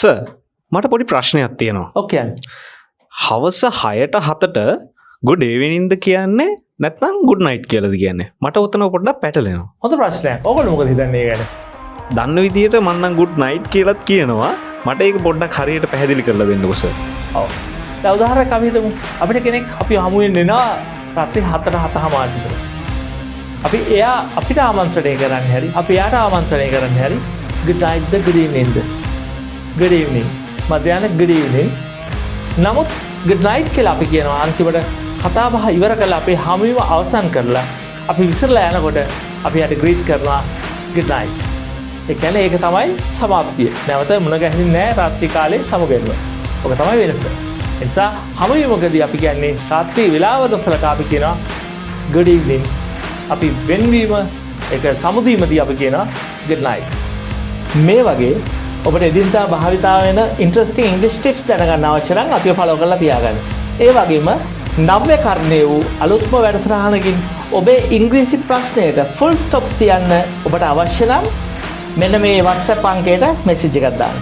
Sir මට පොඩි ප්‍රශ්නයක් තියෙනවා. ඕකේ. හවස 6ට 7ට good evening ද කියන්නේ නැත්නම් good night කියලාද කියන්නේ? මට උතන පොඩ්ඩක් පැටලෙනවා. හොඳ ප්‍රශ්නයක්. ඔයගොල්ලෝ මොකද හිතන්නේ ඒ ගැන? දන්න විදියට මම නම් good night කියලාත් කියනවා. මට ඒක පොඩ්ඩක් හරියට පැහැදිලි කරලා දෙන්නකෝ සර්. ඔව්. දැන් උදාහරණයක් අපි හිතමු. අපිට කෙනෙක් අපි හමු වෙන්න එනවා රාත්‍රී 7ට 7:00 විතර. අපි එයා අපිට ආමන්ත්‍රණය කරන්න හැරි අපි එයාට ආමන්ත්‍රණය කරන්න හැරි good night ද good evening ද good evening මධ්‍යහ්න good evening නමුත් good night කියලා අපි කියනවා අන්තිමට කතා බහ ඉවර කරලා අපේ හමුවීම අවසන් කරලා අපි විසිරලා යනකොට අපි යට greet කරනවා good night. ඒ කියන්නේ ඒක තමයි සමාප්තිය. නැවත මුණ ගැහෙන්නේ නැහැ රාත්‍රී කාලේ සමුගැන්ම. ඔක තමයි වෙනස. ඒ නිසා හමුවීමකදී අපි කියන්නේ රාත්‍රී වේලාව දොස්තරලා අපි කියනවා good evening. අපි වෙන්වීම ඒක සමුදීමදී අපි කියනවා good night. මේ වගේ ඔබට එදිනදා භාවිතා වෙන ඉන්ටරෙස්ටිං ඉංග්‍රීසි ටිප්ස් දැනගන්න අවශ්‍ය නම් අපිව ෆලෝ කරලා තියාගන්න. ඒ වගේම නව්‍ය කරණය වූ අලුත්ම වැඩසටහනකින් ඔබේ ඉංග්‍රීසි ප්‍රශ්නයට ෆුල් ස්ටොප් තියන්න ඔබට අවශ්‍ය නම් මෙන්න මේ WhatsApp අංකයට මෙසේජ් එකක් දාන්න.